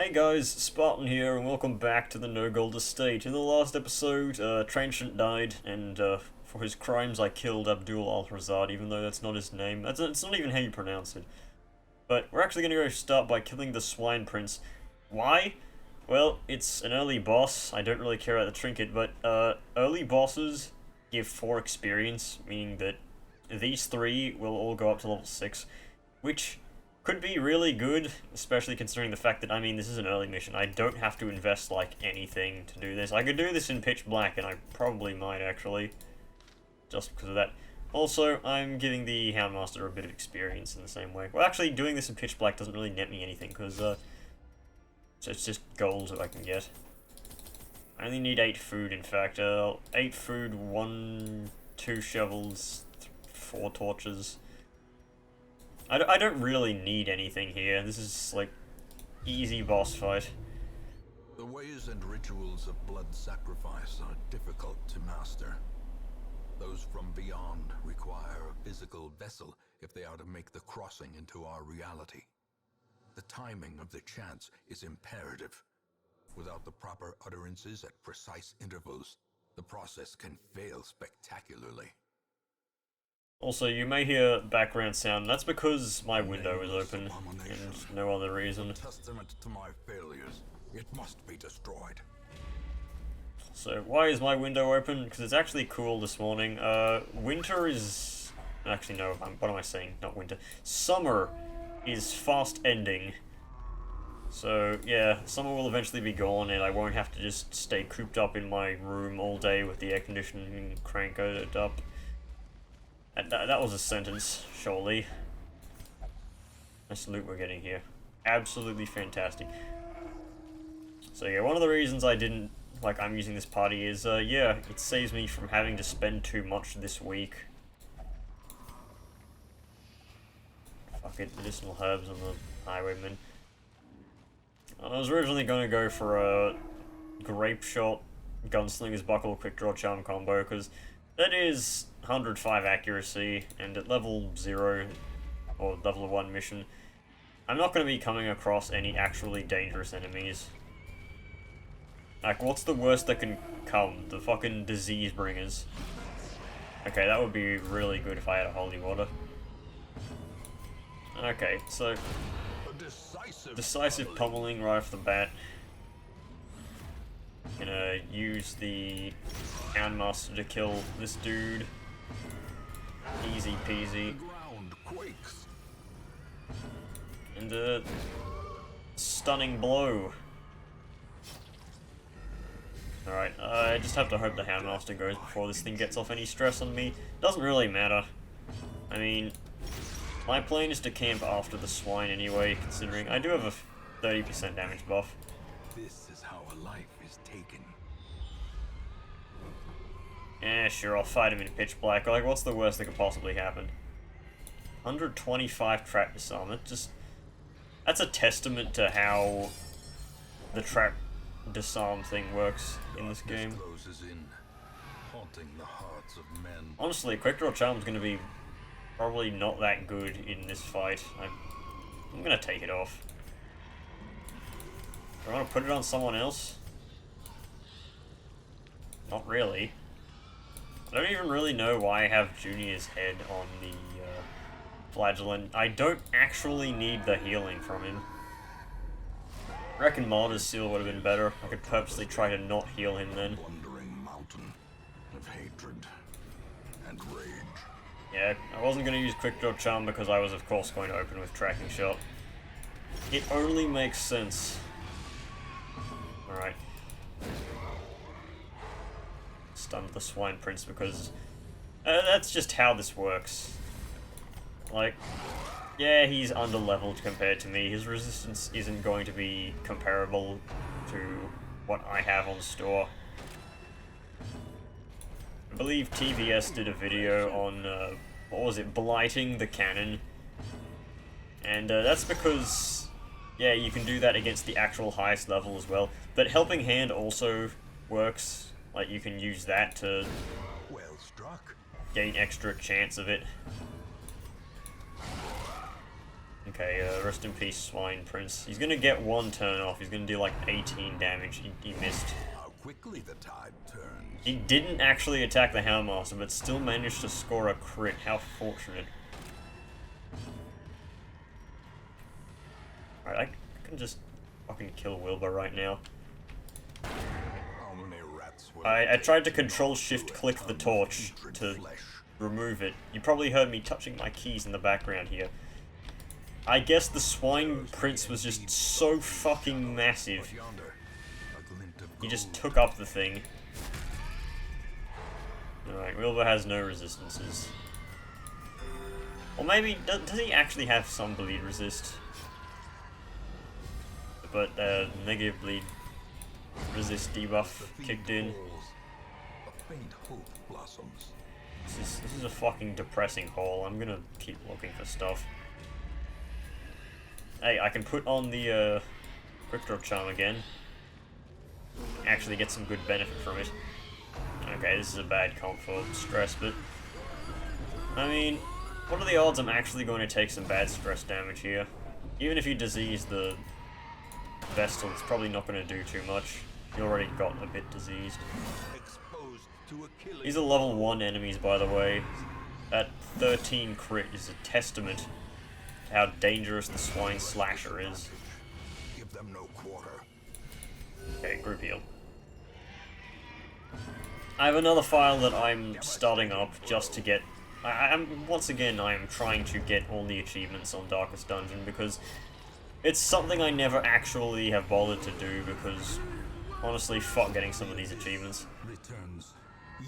Hey guys, Spartan here, and welcome back to the No Gold Estate. In the last episode, Trinkets died, and for his crimes I killed Abdul Al-Razad, even though that's not his name. It's not even how you pronounce it. But we're actually going to go start by killing the Swine Prince. Why? Well, it's an early boss. I don't really care about the trinket, but early bosses give 4 experience, meaning that these 3 will all go up to level 6, which could be really good, especially considering the fact that, I mean, this is an early mission. I don't have to invest, like, anything to do this. I could do this in pitch black, and I probably might, actually, just because of that. Also, I'm giving the Houndmaster a bit of experience in the same way. Well, actually, doing this in pitch black doesn't really net me anything, because, it's just gold that I can get. I only need 8 food, in fact. 8 food, 2 shovels, 4 torches. I don't really need anything here. This is, like, easy boss fight. The ways and rituals of blood sacrifice are difficult to master. Those from beyond require a physical vessel if they are to make the crossing into our reality. The timing of the chants is imperative. Without the proper utterances at precise intervals, the process can fail spectacularly. Also, you may hear background sound. That's because my window is open, and no other reason. Testament to my failures, it must be destroyed. So, why is my window open? Because it's actually cool this morning. Winter is... Actually, no, what am I saying? Not winter. Summer is fast ending. So, yeah, summer will eventually be gone, and I won't have to just stay cooped up in my room all day with the air conditioning cranked up. That was a sentence, surely. Nice loot we're getting here. Absolutely fantastic. So yeah, one of the reasons I'm using this party is, yeah, it saves me from having to spend too much this week. Fuck it, medicinal herbs on the highwayman. I was originally going to go for a grape shot, gunslinger's buckle, quick draw charm combo, because that is 105 accuracy, and at level 0, or level 1 mission, I'm not going to be coming across any actually dangerous enemies. Like, what's the worst that can come? The fucking disease bringers. Okay, that would be really good if I had a holy water. Okay, so decisive pummeling right off the bat. Gonna use the Houndmaster to kill this dude. Easy peasy. And a stunning blow. Alright, I just have to hope the Houndmaster goes before this thing gets off any stress on me. Doesn't really matter. I mean, my plan is to camp after the swine anyway, considering I do have a 30% damage buff. This is how a life is taken. Eh, sure, I'll fight him in pitch black. Like, what's the worst that could possibly happen? 125 trap disarm. That's a testament to how the trap disarm thing works in this game. Closes in, haunting the hearts of men. Honestly, quick draw charm is going to be probably not that good in this fight. I'm going to take it off. Do I want to put it on someone else? Not really. I don't even really know why I have Junior's head on the flagellant. I don't actually need the healing from him. I reckon Martyr's Seal would have been better. I could purposely try to not heal him then. Wandering mountain of hatred and rage. Yeah, I wasn't going to use Quick Draw Charm because I was of course going to open with Tracking Shot. It only makes sense. Alright. Stunned the Swine Prince because that's just how this works. Like, yeah, he's under-leveled compared to me. His resistance isn't going to be comparable to what I have on store. I believe TVS did a video on, what was it, blighting the cannon. And that's because, yeah, you can do that against the actual highest level as well. But Helping Hand also works. Like, you can use that to Well struck. gain extra chance of it. Okay, rest in peace, Swine Prince. He's gonna get one turn off. He's gonna do like 18 damage. He missed. How quickly the tide turns. He didn't actually attack the Houndmaster, but still managed to score a crit. How fortunate. Alright, I can just fucking kill Wilbur right now. How many rats will I tried to Control-Shift-click the torch to remove it. You probably heard me touching my keys in the background here. I guess the Swine Prince was just so fucking massive. He just took up the thing. Alright, Wilbur has no resistances. Or maybe, does he actually have some bleed resist? But negative bleed resist debuff kicked in. A faint hope blossoms. This is a fucking depressing haul. I'm gonna keep looking for stuff. Hey, I can put on the Quick Draw Charm again. Actually get some good benefit from it. Okay, this is a bad comp for stress, but I mean, what are the odds I'm actually going to take some bad stress damage here? Even if you disease the Vestal, it's probably not going to do too much. You already got a bit diseased. These are level 1 enemies, by the way. That 13 crit is a testament to how dangerous the Swine Slasher is. Give them no quarter. Okay, group heal. I have another file that I'm starting up just to get... once again, I am trying to get all the achievements on Darkest Dungeon because it's something I never actually have bothered to do because, honestly, fuck getting some of these achievements. Returns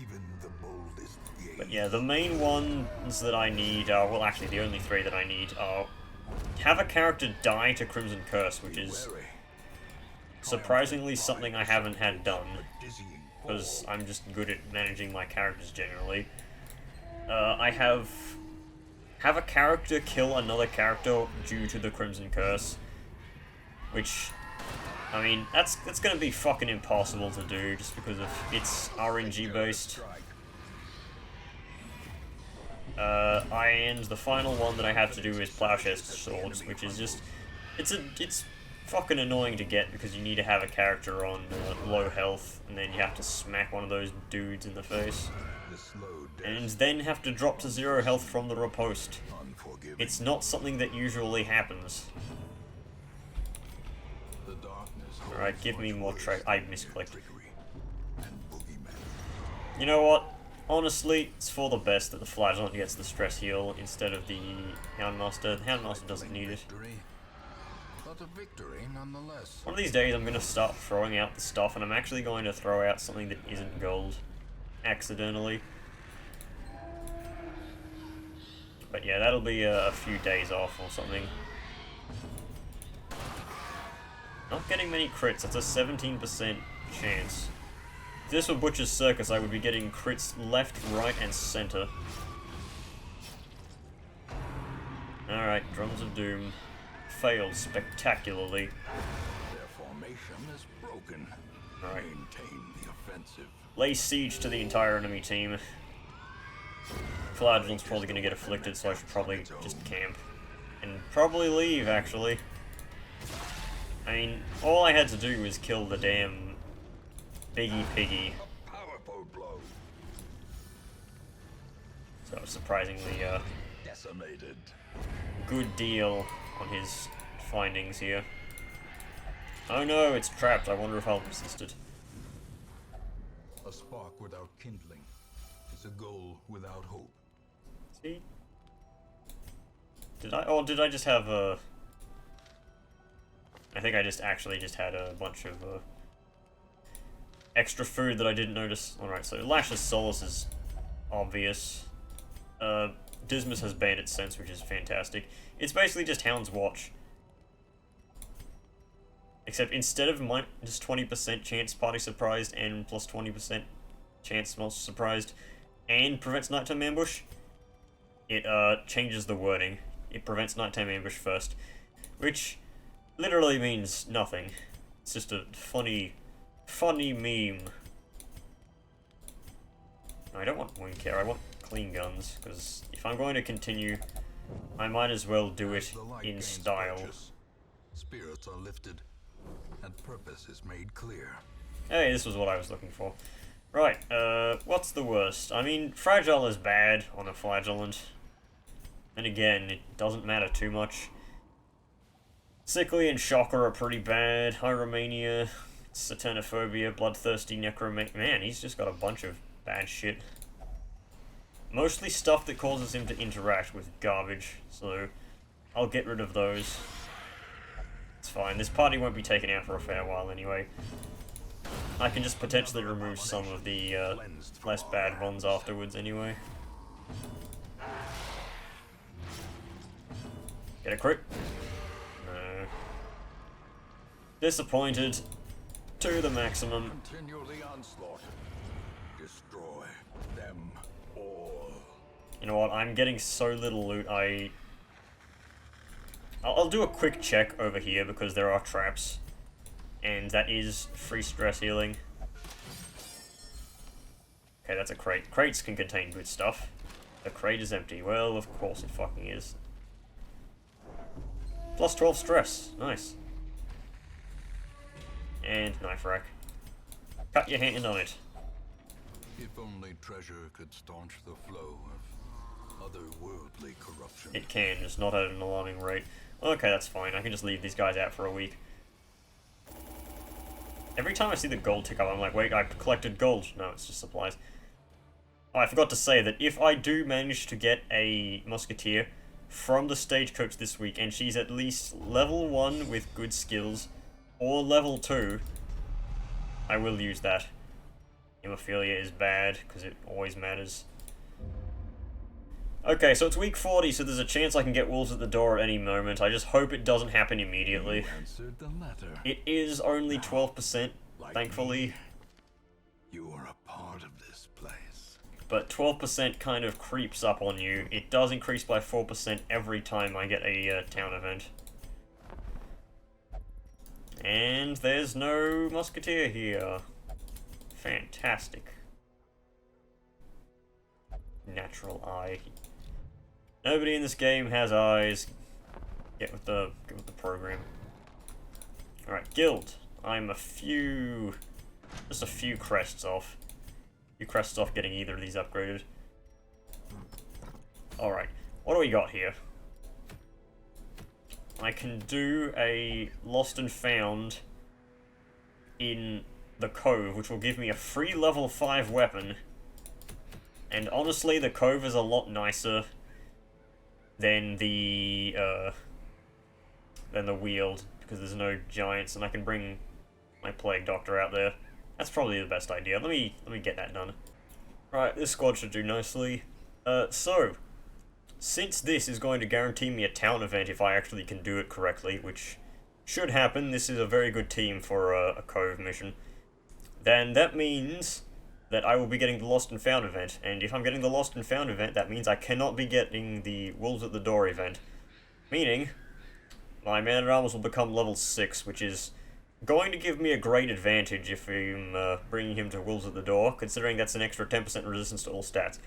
even the boldest gaze. But yeah, the main ones that I need are, well actually the only 3 that I need are have a character die to Crimson Curse, which is surprisingly something I haven't had done, because I'm just good at managing my characters generally. I have a character kill another character due to the Crimson Curse, which, I mean, that's gonna be fucking impossible to do just because of it's RNG based. And the final one that I have to do is Plowshare's Swords, which is just, it's fucking annoying to get because you need to have a character on low health, and then you have to smack one of those dudes in the face, and then have to drop to 0 health from the riposte. It's not something that usually happens. Alright, give me more I misclicked. You know what? Honestly, it's for the best that the Flagellant gets the stress heal instead of the Houndmaster. The Houndmaster doesn't need it. But a victory nonetheless. One of these days I'm going to start throwing out the stuff, and I'm actually going to throw out something that isn't gold. Accidentally. But yeah, that'll be a few days off or something. Not getting many crits, that's a 17% chance. If this were Butcher's Circus, I would be getting crits left, right, and center. Alright, Drums of Doom failed spectacularly. Their formation is broken. Alright. Maintain the offensive. Lay siege to the entire enemy team. Flagellant's probably going to get afflicted, so I should probably just camp. And probably leave, actually. I mean, all I had to do was kill the damn Biggie Piggy. A powerful blow. So surprisingly, Decimated. good deal on his findings here. Oh no, it's trapped. I wonder if I'll resist it. A spark without kindling is a goal without hope. See? Did I just have a... I think I actually just had a bunch of extra food that I didn't notice. Alright, so Lash's Solace is obvious. Dismas has Bandit Sense, which is fantastic. It's basically just Hound's Watch. Except instead of just 20% chance party surprised and plus 20% chance monster surprised and prevents nighttime ambush, it changes the wording. It prevents nighttime ambush first, which literally means nothing. It's just a funny meme. I don't want wound care, I want clean guns, because if I'm going to continue I might as well do As it the light in gains style. purchase, spirits are lifted, and purpose is made clear. Hey, this was what I was looking for. Right, what's the worst? I mean, Fragile is bad on a flagellant. And again, it doesn't matter too much. Sickly and Shocker are pretty bad. Hyromania, Saturnophobia, Bloodthirsty Necromant. Man, he's just got a bunch of bad shit. Mostly stuff that causes him to interact with garbage, so I'll get rid of those. It's fine. This party won't be taken out for a fair while anyway. I can just potentially remove some of the less bad ones afterwards anyway. Get a crit? No. Disappointed. To the maximum. Continue the onslaught. Destroy them all. You know what? I'm getting so little loot. I'll do a quick check over here because there are traps. And that is free stress healing. Okay, that's a crate. Crates can contain good stuff. The crate is empty. Well, of course it fucking is. Plus 12 stress. Nice. And knife rack. Cut your hand on it. If only treasure could staunch the flow of otherworldly corruption. It can, just not at an alarming rate. Okay, that's fine. I can just leave these guys out for a week. Every time I see the gold tick up, I'm like, wait, I collected gold. No, it's just supplies. Oh, I forgot to say that if I do manage to get a musketeer from the stagecoach this week, and she's at least level 1 with good skills, or level 2, I will use that. Hemophilia is bad, because it always matters. Okay, so it's week 40, so there's a chance I can get wolves at the door at any moment. I just hope it doesn't happen immediately. You answered the letter. It is only 12%, thankfully. You are a part of this place. But 12% kind of creeps up on you. It does increase by 4% every time I get a town event. And there's no musketeer here. Fantastic. Natural eye. Nobody in this game has eyes. Get with the program. Alright, guild. I'm just a few crests off. Getting either of these upgraded. Alright, what do we got here? I can do a Lost and Found in the Cove, which will give me a free level 5 weapon. And honestly, the Cove is a lot nicer than the Weald, because there's no giants, and I can bring my Plague Doctor out there. That's probably the best idea. Let me get that done. Right, this squad should do nicely. So, since this is going to guarantee me a town event if I actually can do it correctly, which should happen, this is a very good team for a Cove mission, then that means that I will be getting the Lost and Found event, and if I'm getting the Lost and Found event, that means I cannot be getting the Wolves at the Door event. Meaning, my Man-at-Arms will become level 6, which is going to give me a great advantage if I'm bringing him to Wolves at the Door, considering that's an extra 10% resistance to all stats.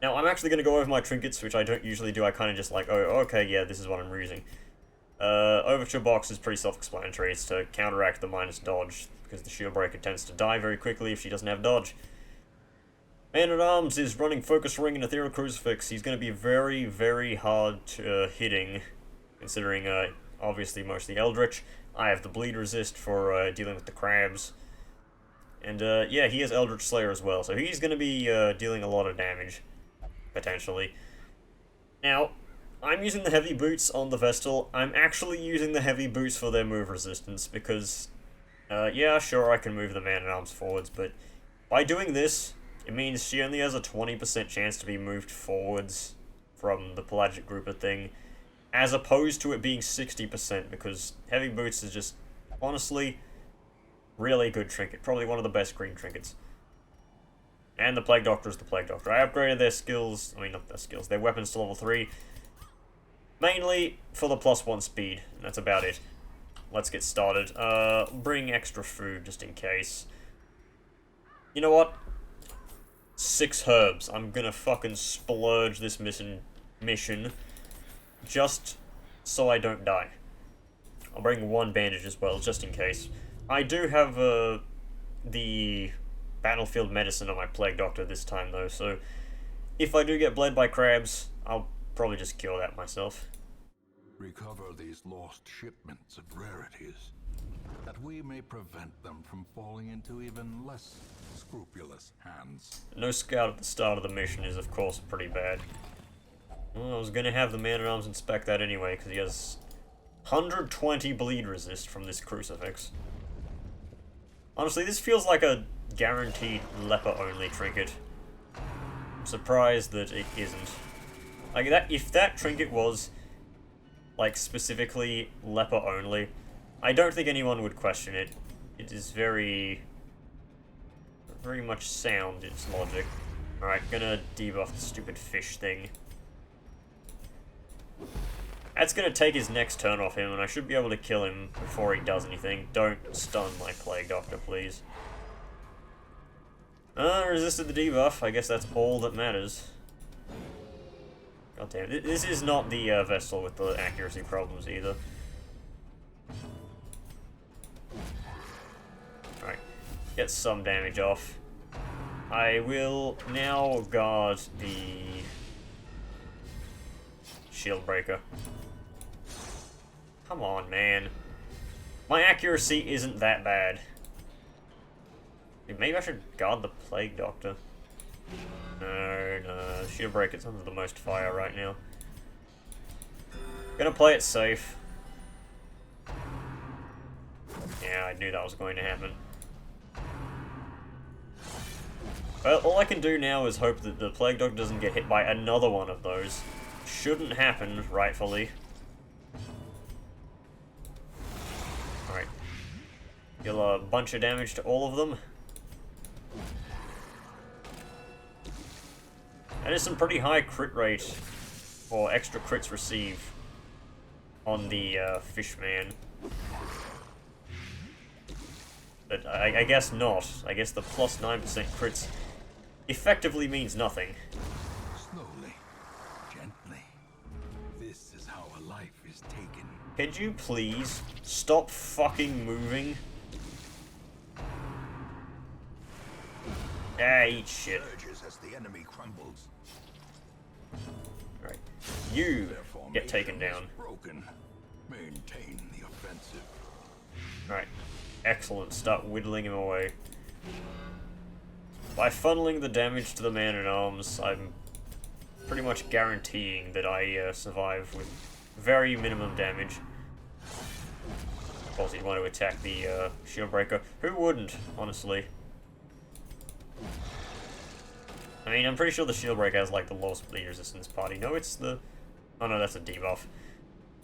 Now, I'm actually going to go over my trinkets, which I don't usually do. I kind of just like, oh, okay, yeah, this is what I'm using. Overture Box is pretty self-explanatory. It's to counteract the minus dodge, because the Shield Breaker tends to die very quickly if she doesn't have dodge. Man-at-Arms is running Focus Ring and Ethereal Crucifix. He's going to be very, very hard hitting, considering, obviously, mostly Eldritch. I have the Bleed Resist for dealing with the crabs. And, yeah, he has Eldritch Slayer as well, so he's going to be dealing a lot of damage, potentially. Now, I'm using the Heavy Boots on the Vestal. I'm actually using the Heavy Boots for their move resistance, because, yeah, sure, I can move the Man-at-Arms forwards, but by doing this, it means she only has a 20% chance to be moved forwards from the Pelagic Grouper thing, as opposed to it being 60%, because Heavy Boots is just, honestly, really good trinket. Probably one of the best green trinkets. And the Plague Doctor is the Plague Doctor. I upgraded their skills, I mean, not their skills, their weapons to level 3, mainly for the +1 speed, and that's about it. Let's get started. Bring extra food, just in case. You know what? 6 herbs. I'm gonna fucking splurge this mission. just so I don't die. I'll bring one bandage as well, just in case. I do have the battlefield medicine on my Plague Doctor this time, though, so if I do get bled by crabs, I'll probably just cure that myself. Recover these lost shipments of rarities, that we may prevent them from falling into even less scrupulous hands. No scout at the start of the mission is, of course, pretty bad. Well, I was gonna have the man-at-arms inspect that anyway, because he has 120 bleed resist from this crucifix. Honestly, this feels like a guaranteed leper-only trinket. I'm surprised that it isn't. Like, if that trinket was, like, specifically leper-only, I don't think anyone would question it. It is very much sound, its logic. Alright, gonna debuff the stupid fish thing. That's gonna take his next turn off him, and I should be able to kill him before he does anything. Don't stun my Plague Doctor, please. Resisted the debuff. I guess that's all that matters. God damn, this is not the Vestal with the accuracy problems either. Alright, get some damage off. I will now guard the shield breaker. Come on, man. My accuracy isn't that bad. Maybe I should guard the Plague Doctor. No, shield breaker's under the most fire right now. Gonna play it safe. Yeah, I knew that was going to happen. Well, all I can do now is hope that the Plague Doctor doesn't get hit by another one of those. Shouldn't happen, rightfully. Alright. Deal a bunch of damage to all of them. That is some pretty high crit rate, or extra crits receive, on the Fishman. But I guess not. I guess the plus 9% crits effectively means nothing. Slowly, gently. This is how a life is taken. Could you please stop fucking moving? Ah, eat shit. Surges as the enemy crumbles. Alright. You Their get taken formation down. is broken. Maintain the offensive. Alright. Excellent. Start whittling him away. By funneling the damage to the man-at-arms, I'm pretty much guaranteeing that I survive with very minimum damage. Of course, you'd want to attack the shield breaker. Who wouldn't, honestly? I mean, I'm pretty sure the shield breaker has, like, the lowest bleed resistance party. No, it's the... Oh, no, that's a debuff.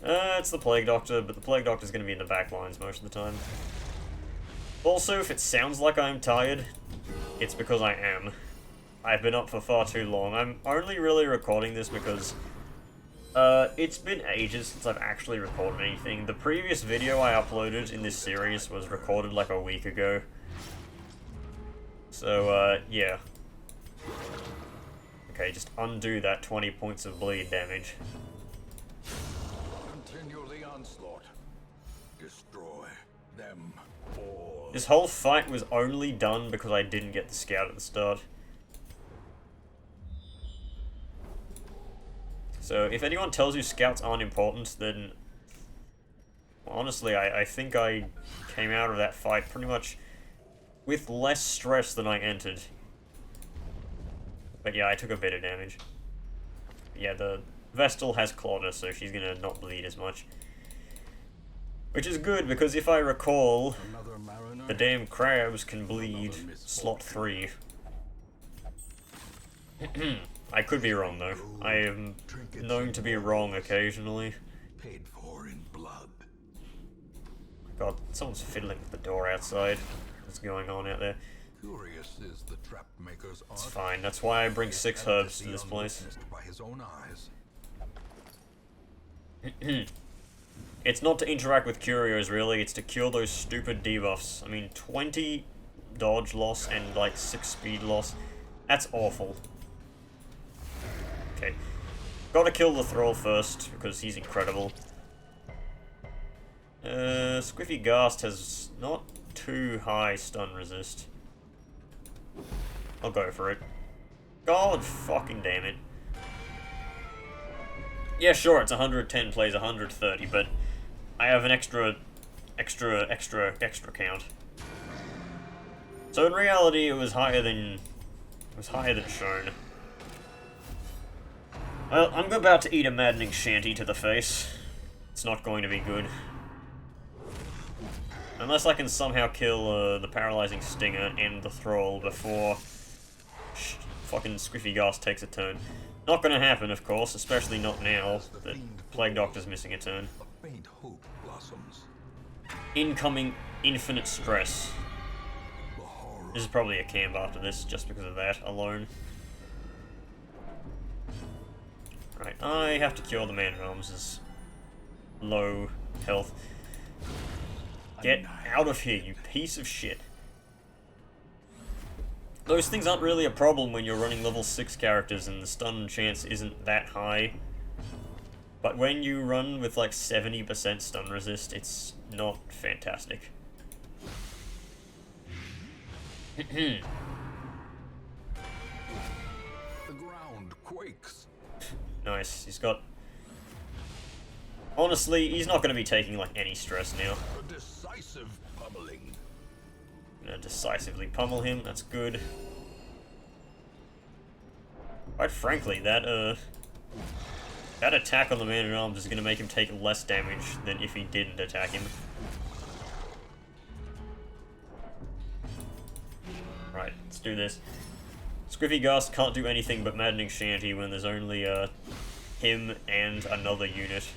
It's the Plague Doctor, but the Plague Doctor's going to be in the back lines most of the time. Also, if it sounds like I'm tired, it's because I am. I've been up for far too long. I'm only really recording this because it's been ages since I've actually recorded anything. The previous video I uploaded in this series was recorded like a week ago. So, yeah. Okay, just undo that 20 points of bleed damage. Continue the onslaught. Destroy them all. This whole fight was only done because I didn't get the scout at the start. So, if anyone tells you scouts aren't important, then... honestly, I think I came out of that fight pretty much with less stress than I entered. But yeah, I took a bit of damage. Yeah, the Vestal has Claudia, so she's gonna not bleed as much. Which is good, because if I recall, Another mariner. the damn crabs can bleed slot 3. I could be wrong, though. I am known to be wrong occasionally. Paid for in blood. God, someone's fiddling with the door outside. What's going on out there? Curious is the trap maker's art. It's fine, that's why I bring 6 herbs to this place. Unwitnessed by his own eyes. It's not to interact with curios, really, it's to cure those stupid debuffs. I mean, 20 dodge loss and, like, 6 speed loss. That's awful. Okay. Gotta kill the Thrall first, because he's incredible. Squiffy Ghast has not too high stun resist. I'll go for it. God fucking damn it. Yeah, sure, it's 110 plays 130, but I have an extra count. So in reality, it was higher than shown. Well, I'm about to eat a maddening shanty to the face. It's not going to be good. Unless I can somehow kill the paralyzing stinger and the thrall before fucking Squiffy Ghast takes a turn. Not gonna happen, of course, especially not now that Plague Doctor's missing a turn. A faint hope blossoms. Incoming infinite stress. The horror. This is probably a camp after this, just because of that alone. Right, I have to cure the Man-at-Arms' low health. Get out of here, you piece of shit. Those things aren't really a problem when you're running level 6 characters and the stun chance isn't that high. But when you run with like 70% stun resist, it's not fantastic. The ground quakes. Nice, he's got... Honestly, he's not going to be taking like any stress now. A decisive pummeling. Gonna decisively pummel him, that's good. Quite frankly, that attack on the Man-at-Arms is gonna make him take less damage than if he didn't attack him. Right, let's do this. Squiffy Ghast can't do anything but Maddening Shanty when there's only him and another unit.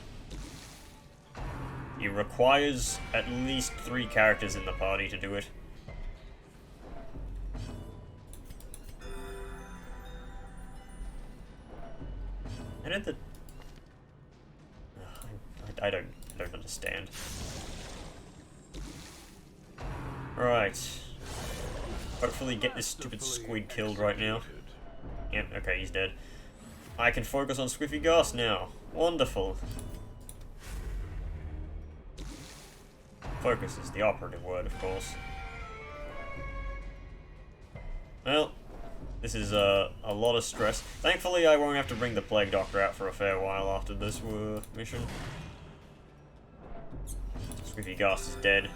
He requires at least 3 characters in the party to do it. I did the... I don't understand. Right. Hopefully get this stupid squid killed right now. Yep, okay, he's dead. I can focus on Squiffy Ghast now. Wonderful. Focus is the operative word, of course. Well, this is a lot of stress. Thankfully, I won't have to bring the Plague Doctor out for a fair while after this mission. Squiffy Ghast is dead.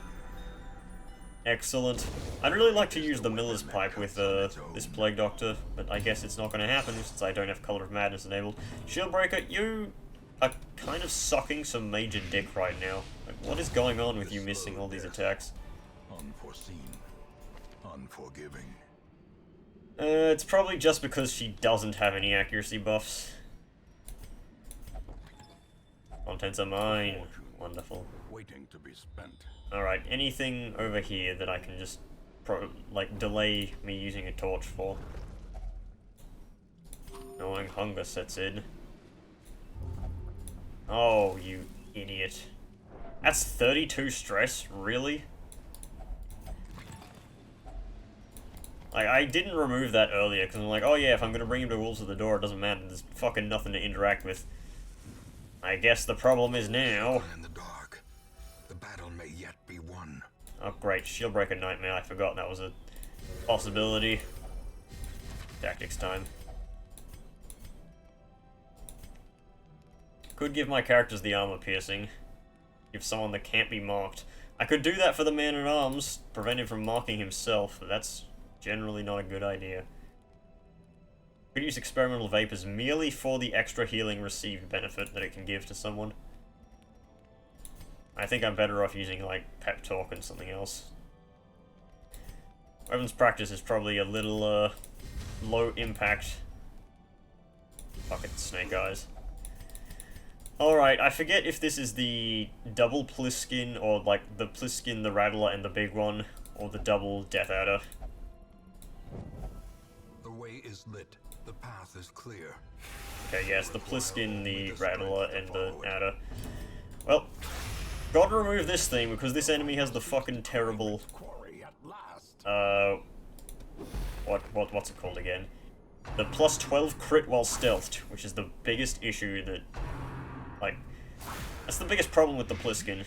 Excellent. I'd really like to use the Miller's Pipe with this Plague Doctor, but I guess it's not going to happen since I don't have Color of Madness enabled. Shieldbreaker, you are kind of sucking some major dick right now. Like, what is going on with you missing all these attacks? Unforeseen. Unforgiving. It's probably just because she doesn't have any accuracy buffs. Contents are mine. Wonderful. Waiting to be spent. Alright, anything over here that I can just, delay me using a torch for. Knowing hunger sets in. Oh, you idiot. That's 32 stress? Really? Like, I didn't remove that earlier, because I'm like, oh yeah, if I'm gonna bring him to Wolves of the Door, it doesn't matter, there's fucking nothing to interact with. I guess the problem is now... In the dark, the battle may yet be won. Oh great, Shieldbreaker Nightmare, I forgot that was a possibility. Tactics time. Could give my characters the armor piercing. Give someone that can't be marked. I could do that for the Man-at-Arms, prevent him from marking himself, but that's generally not a good idea. Could use Experimental Vapors merely for the extra healing received benefit that it can give to someone. I think I'm better off using, like, Pep Talk and something else. Weapons Practice is probably a little, low impact. Fucking Snake Eyes. Alright, I forget if this is the double Pliskin, or, like, the Pliskin, the Rattler, and the big one, or the double Death Adder. The way is lit. The path is clear. Okay, yes, the Pliskin, the Rattler, and the Adder. Well, gotta remove this thing, because this enemy has the fucking terrible... what's it called again? The plus 12 crit while stealthed, which is the biggest issue that, like, that's the biggest problem with the Pliskin.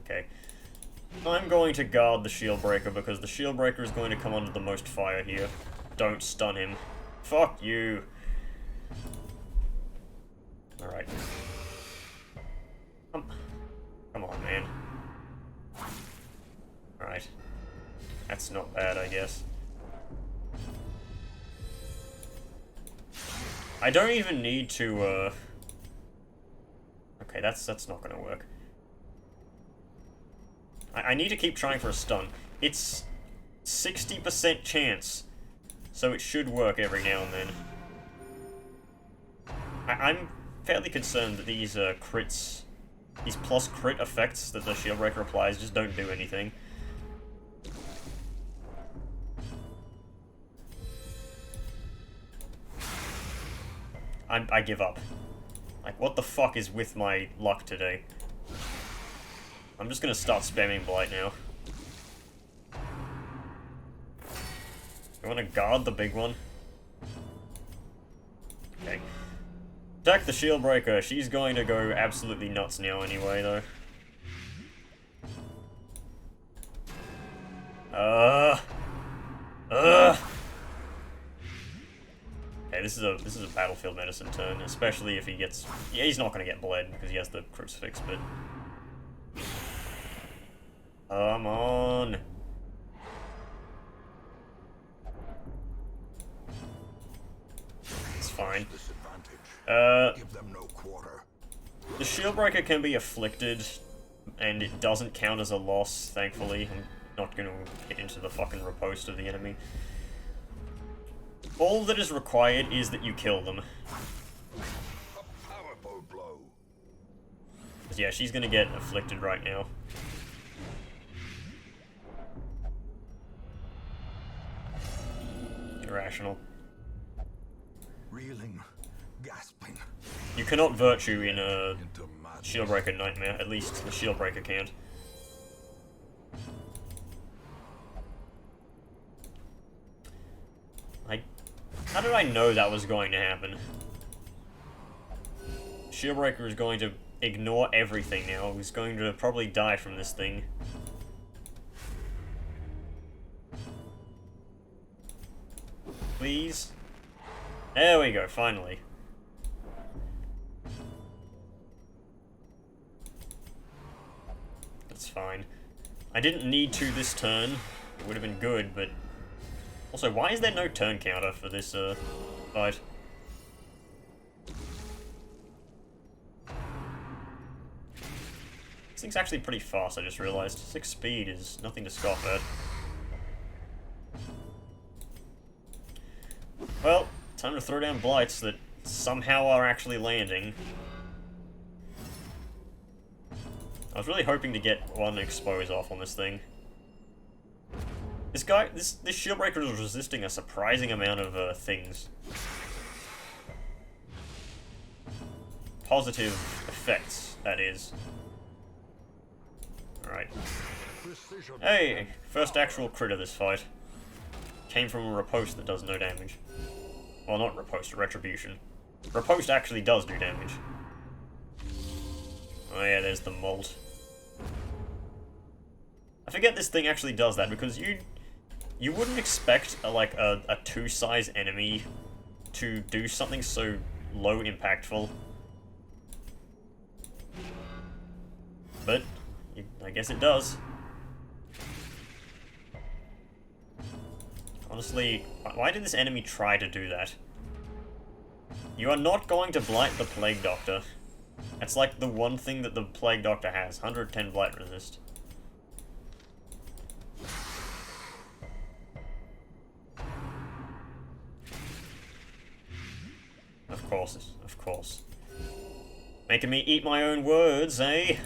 Okay. I'm going to guard the shield breaker because the shield breaker is going to come under the most fire here. Don't stun him. Fuck you. Alright. Come on, man. Alright. That's not bad, I guess. I don't even need to, okay, that's not gonna work. I need to keep trying for a stun. It's 60% chance, so it should work every now and then. I'm fairly concerned that these crits, these plus crit effects that the shield breaker applies just don't do anything. I give up. Like, what the fuck is with my luck today? I'm just gonna start spamming Blight now. You wanna guard the big one? Okay. Attack the shield breaker. She's going to go absolutely nuts now anyway, though. Okay, this is a battlefield medicine turn, especially if he gets... Yeah, he's not gonna get bled because he has the crucifix, but... Come on! It's fine. Give them no quarter. The shield breaker can be afflicted, and it doesn't count as a loss, thankfully. I'm not gonna get into the fucking riposte of the enemy. All that is required is that you kill them. A powerful blow. 'Cause yeah, she's gonna get afflicted right now. Irrational. Reeling, gasping. You cannot virtue in a Into madness. Shieldbreaker Nightmare. At least the Shieldbreaker can't. How did I know that was going to happen? Shieldbreaker is going to ignore everything now. He's going to probably die from this thing. Please? There we go, finally. That's fine. I didn't need to this turn. It would have been good, but... Also, why is there no turn counter for this, fight? This thing's actually pretty fast, I just realized. 6 speed is nothing to scoff at. Well, time to throw down blights that somehow are actually landing. I was really hoping to get one expose off on this thing. This guy, this Shieldbreaker is resisting a surprising amount of things. Positive effects, that is. Alright. Hey! First actual crit of this fight. Came from a riposte that does no damage. Well, not riposte, retribution. Riposte actually does do damage. Oh yeah, there's the molt. I forget this thing actually does that, because you wouldn't expect a 2-size enemy to do something so low impactful. But, I guess it does. Honestly, why did this enemy try to do that? You are not going to blight the Plague Doctor. That's like the one thing that the Plague Doctor has, 110 blight resist. Of course, of course. Making me eat my own words, eh?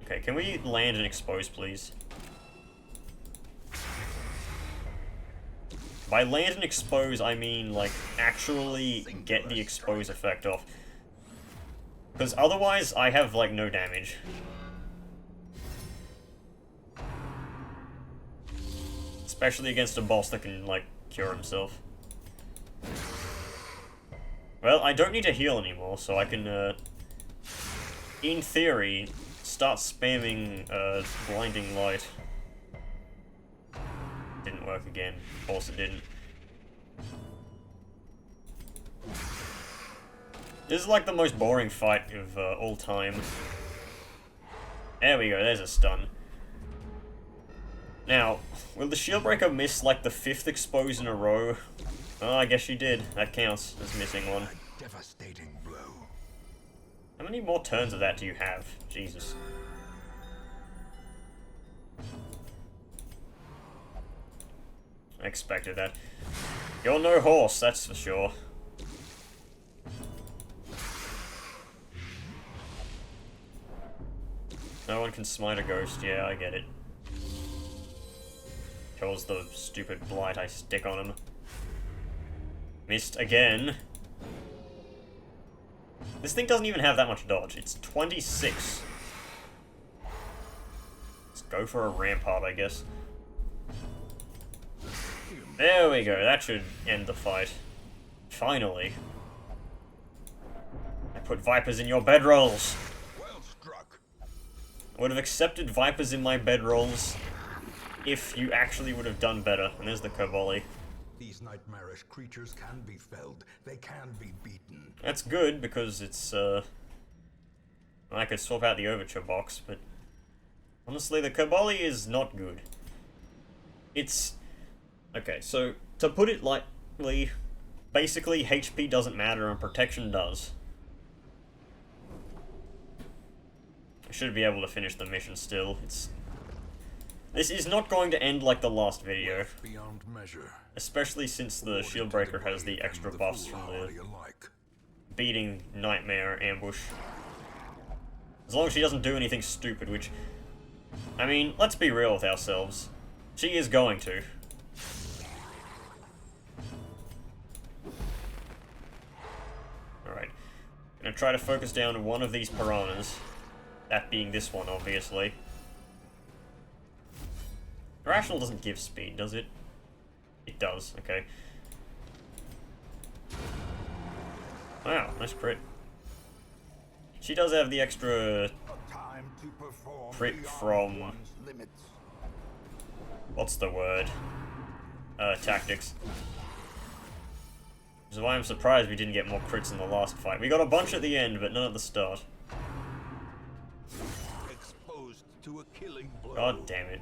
Okay, can we land and expose, please? By land and expose, I mean, like, actually get the expose effect off. Because otherwise, I have, like, no damage. Especially against a boss that can, like, cure himself. Well, I don't need to heal anymore, so I can, in theory, start spamming, blinding light. Didn't work again. Of course it didn't. This is like the most boring fight of all time. There we go, there's a stun. Now, will the Shieldbreaker miss like the 5th expose in a row? Oh, I guess she did. That counts as missing one. A devastating blow. How many more turns of that do you have? Jesus. I expected that. You're no horse, that's for sure. No one can smite a ghost, yeah, I get it. Kills the stupid blight I stick on him. Missed again. This thing doesn't even have that much dodge, it's 26. Let's go for a rampart, I guess. There we go, that should end the fight. Finally. I put vipers in your bedrolls. Well struck. I would have accepted vipers in my bedrolls if you actually would have done better. And there's the Koboli. These nightmarish creatures can be felled. They can be beaten. That's good, because it's, I could swap out the Overture box, but honestly, the Koboli is not good. It's... Okay, so, to put it lightly, basically HP doesn't matter and protection does. I should be able to finish the mission still. This is not going to end like the last video. Beyond measure. Especially since the Shieldbreaker has the extra buffs from the beating nightmare ambush. As long as she doesn't do anything stupid, which... I mean, let's be real with ourselves. She is going to. Alright. Gonna try to focus down one of these piranhas. That being this one, obviously. Irrational doesn't give speed, does it? It does, okay. Wow, nice crit. She does have the extra crit from... What's the word? Tactics. Which is why I'm surprised we didn't get more crits in the last fight. We got a bunch at the end, but none at the start. Exposed to a killing blow. God damn it.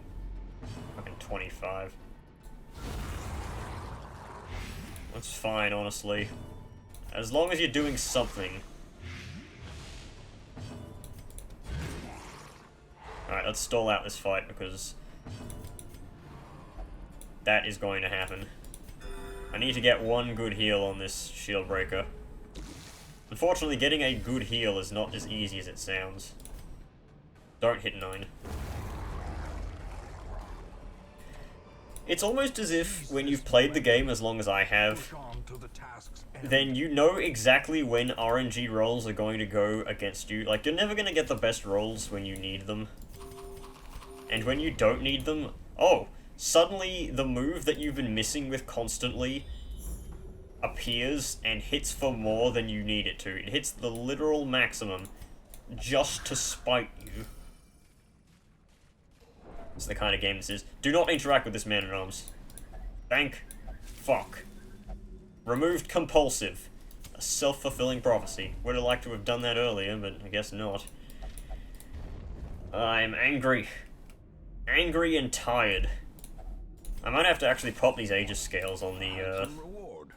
Fucking 25. That's fine, honestly. As long as you're doing something. Alright, let's stall out this fight, because that is going to happen. I need to get one good heal on this Shieldbreaker. Unfortunately, getting a good heal is not as easy as it sounds. Don't hit 9. It's almost as if, when you've played the game as long as I have, then you know exactly when RNG rolls are going to go against you. Like, you're never going to get the best rolls when you need them. And when you don't need them, oh, suddenly the move that you've been missing with constantly appears and hits for more than you need it to. It hits the literal maximum just to spite you. It's the kind of game this is. Do not interact with this man-at-arms. Thank fuck. Removed compulsive. A self-fulfilling prophecy. Would have liked to have done that earlier, but I guess not. I'm angry. Angry and tired. I might have to actually pop these Aegis scales on the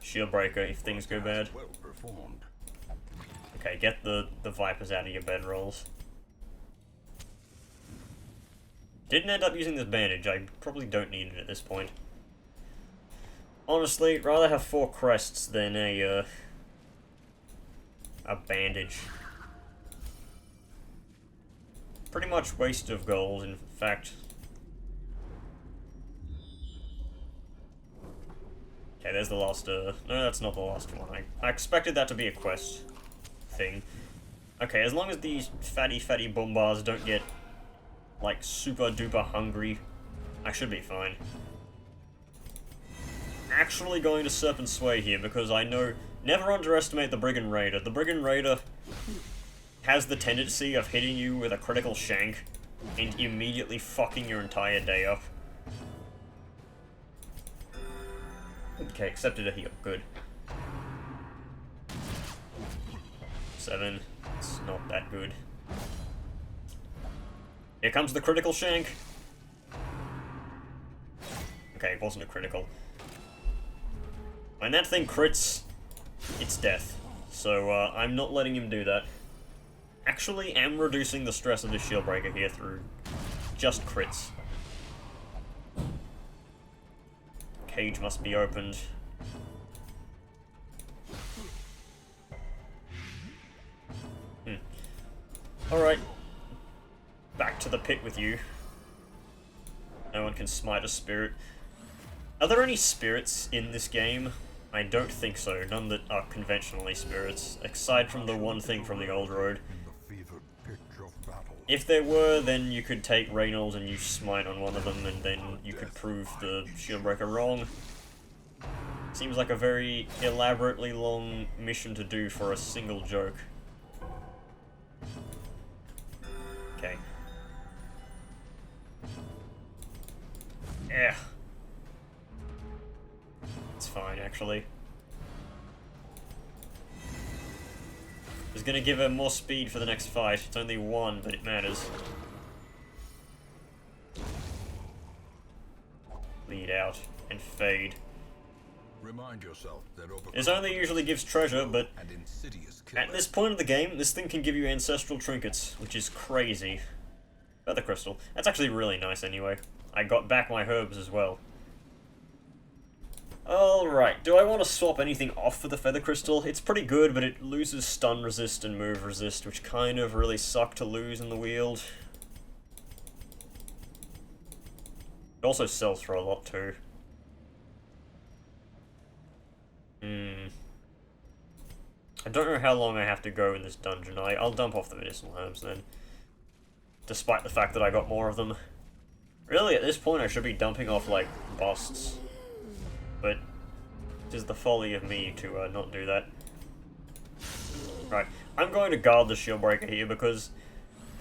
Shieldbreaker if things go bad. Okay, get the Vipers out of your bedrolls. Didn't end up using this bandage. I probably don't need it at this point. Honestly, rather have 4 crests than a bandage. Pretty much waste of gold, in fact. Okay, there's the last, no, that's not the last one. I expected that to be a quest thing. Okay, as long as these fatty boombars don't get, like, super duper hungry, I should be fine. actually going to Serpent Sway here because I know... Never underestimate the Brigand Raider. The Brigand Raider has the tendency of hitting you with a critical shank and immediately fucking your entire day up. Okay, accepted a heal. Good. 7. It's not that good. Here comes the critical shank. Okay, it wasn't a critical. When that thing crits, it's death. So, I'm not letting him do that. Actually, am reducing the stress of this shield breaker here through just crits. Cage must be opened. Alright. Back to the pit with you. No one can smite a spirit. Are there any spirits in this game? I don't think so. None that are conventionally spirits, aside from the one thing from the old road. If there were, then you could take Reynolds and you smite on one of them, and then you could prove the Shieldbreaker wrong. Seems like a very elaborately long mission to do for a single joke. Okay. Yeah. It's fine, actually. It's gonna give her more speed for the next fight. It's only 1, but it matters. Lead out and fade. Remind yourself that this only usually gives treasure, but at this point of the game, this thing can give you ancestral trinkets, which is crazy. Feather crystal. That's actually really nice anyway. I got back my herbs as well. Alright, do I want to swap anything off for the Feather Crystal? It's pretty good, but it loses stun resist and move resist, which kind of really suck to lose in the wield. It also sells for a lot too. I don't know how long I have to go in this dungeon. I'll dump off the medicinal herbs then. Despite the fact that I got more of them. Really, at this point I should be dumping off, like, busts. But it is the folly of me to not do that. Right, I'm going to guard the shield breaker here because...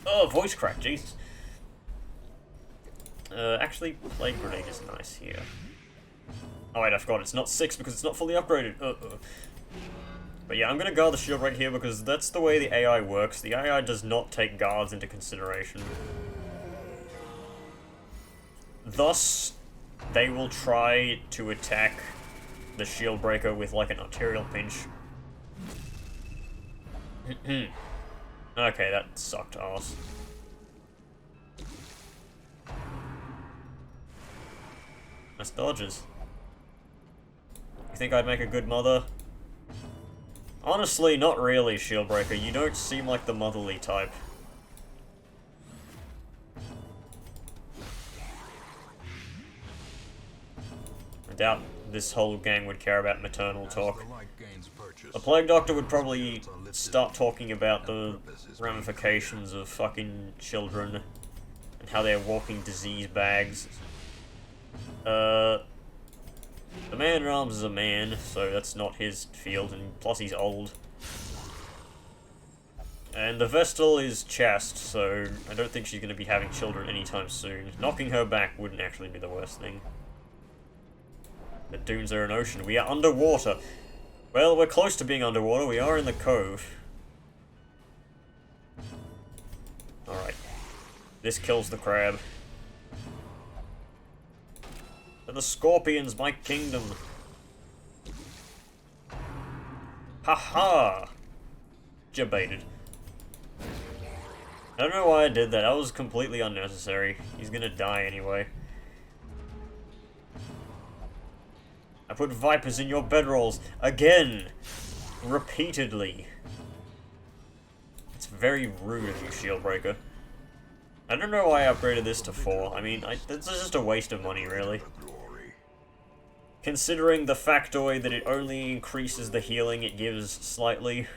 Oh, voice crack, jeez. Actually, Plague Grenade is nice here. Oh wait, I forgot, it's not 6 because it's not fully upgraded. But yeah, I'm going to guard the shield breaker here because that's the way the AI works. The AI does not take guards into consideration. Thus, they will try to attack the shield breaker with like an arterial pinch. Okay, that sucked ass. Nice dodges. You think I'd make a good mother? Honestly, not really, Shieldbreaker. You don't seem like the motherly type. I doubt this whole gang would care about maternal talk. A Plague Doctor would probably start talking about the ramifications of fucking children and how they're walking disease bags. The Man-at-Arms is a man, so that's not his field, and plus he's old. And the Vestal is chaste, so I don't think she's going to be having children anytime soon. Knocking her back wouldn't actually be the worst thing. The dunes are an ocean. We are underwater. Well, we're close to being underwater. We are in the cove. Alright. This kills the crab. To the scorpions, my kingdom. Haha! Jebaited. I don't know why I did that. That was completely unnecessary. He's gonna die anyway. I put vipers in your bedrolls. Again! Repeatedly. It's very rude of you, Shieldbreaker. I don't know why I upgraded this to 4. I mean, this is just a waste of money, really. Considering the factoid that it only increases the healing it gives slightly.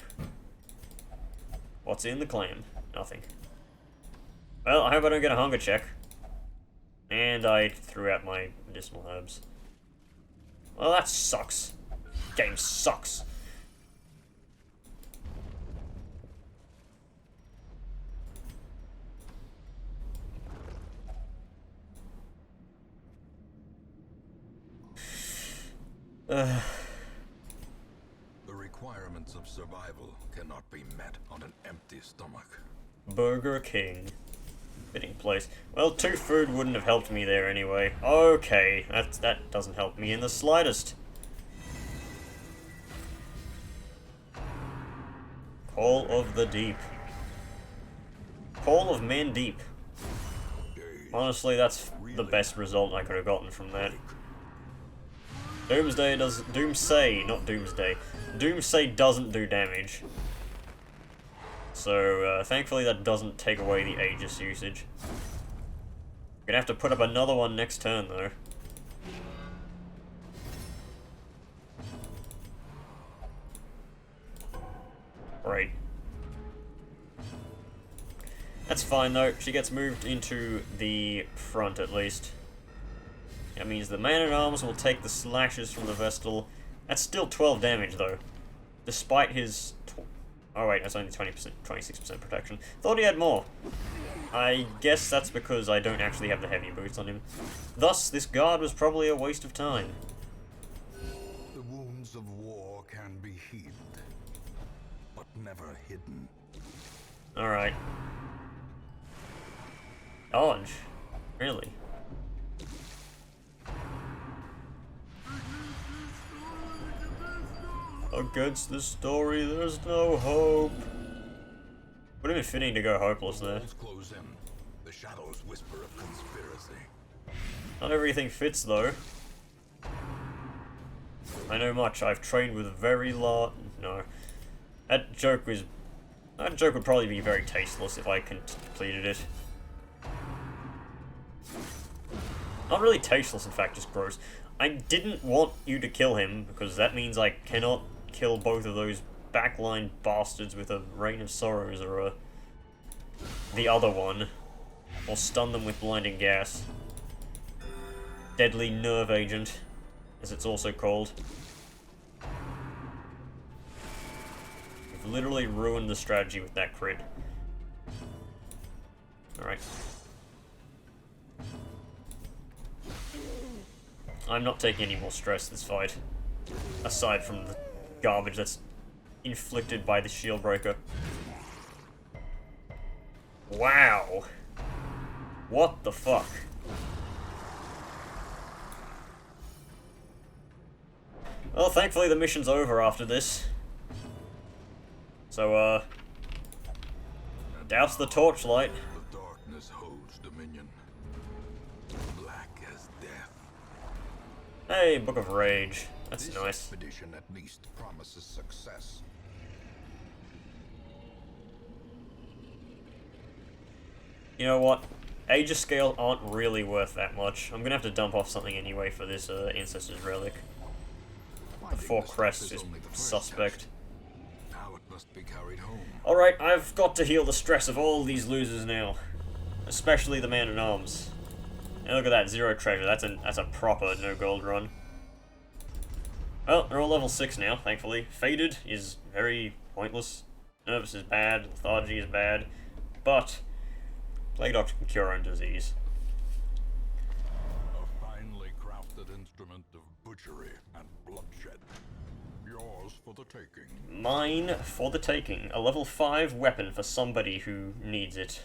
What's in the clam? Nothing. Well, I hope I don't get a hunger check. And I threw out my medicinal herbs. Well, that sucks. Game sucks. The requirements of survival cannot be met on an empty stomach. Burger King. Fitting place. Well, 2 food wouldn't have helped me there anyway. Okay, that doesn't help me in the slightest. Call of the Deep. Call of Man Deep. Honestly, that's the best result I could have gotten from that. Doomsday doesn't do damage. So, thankfully that doesn't take away the Aegis usage. Gonna have to put up another one next turn, though. Great. That's fine, though. She gets moved into the front, at least. That means the man-at-arms will take the slashes from the Vestal. That's still 12 damage, though. Despite his... Oh wait, that's only 20%, 26% protection. Thought he had more. I guess that's because I don't actually have the heavy boots on him. Thus, this guard was probably a waste of time. The wounds of war can be healed, but never hidden. Alright. Dodge? Really? Against the story, there's no hope. Would have been fitting to go hopeless there. Close in. The shadows whisper of conspiracy. Not everything fits, though. I know much. I've trained with very large... No. That joke would probably be very tasteless if I completed it. Not really tasteless, in fact, just gross. I didn't want you to kill him, because that means I cannot kill both of those backline bastards with a Rain of Sorrows or the other one. Or stun them with blinding gas. Deadly nerve agent, as it's also called. We've literally ruined the strategy with that crit. Alright. I'm not taking any more stress this fight. Aside from the garbage that's inflicted by the shield breaker. Wow. What the fuck? Well, thankfully the mission's over after this. So, douse the torchlight. The darkness holds dominion. Black as death. Hey, Book of Rage. That's This nice. expedition at least promises success. You know what? Aegis scale aren't really worth that much. I'm gonna have to dump off something anyway for this Ancestor's Relic. The 4 crests is suspect. Now it must be carried home. Alright, I've got to heal the stress of all these losers now. Especially the man-at-arms. And look at that, 0 treasure. That's a proper no-gold run. Well, they're all level 6 now, thankfully. Faded is very pointless. Nervous is bad. Lethargy is bad. But Plague Doctor can cure own disease. A finely crafted instrument of butchery and bloodshed. Yours for the taking. Mine for the taking. A level 5 weapon for somebody who needs it.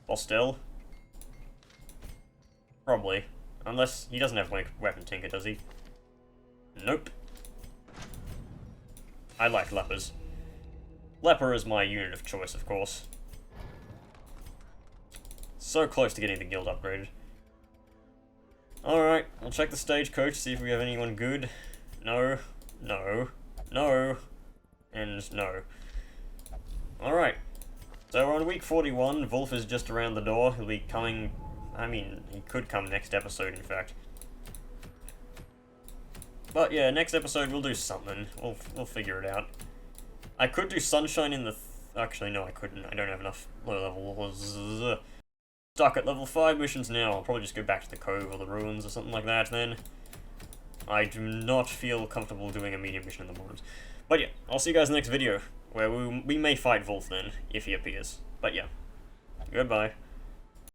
Hostel? Probably. Unless he doesn't have weapon tinker, does he? Nope. I like lepers. Leper is my unit of choice, of course. So close to getting the guild upgraded. Alright, I'll check the stagecoach, see if we have anyone good. No, no, no, and no. Alright. So we're on week 41, Wolf is just around the door, he'll be coming... I mean, he could come next episode, in fact. But yeah, next episode we'll do something. We'll figure it out. I could do Sunshine in the... Actually, no, I couldn't. I don't have enough low levels. Stuck at level 5 missions now. I'll probably just go back to the Cove or the Ruins or something like that then. I do not feel comfortable doing a medium mission in the moment. But yeah, I'll see you guys in the next video, where we may fight Wolf then, if he appears. But yeah, goodbye.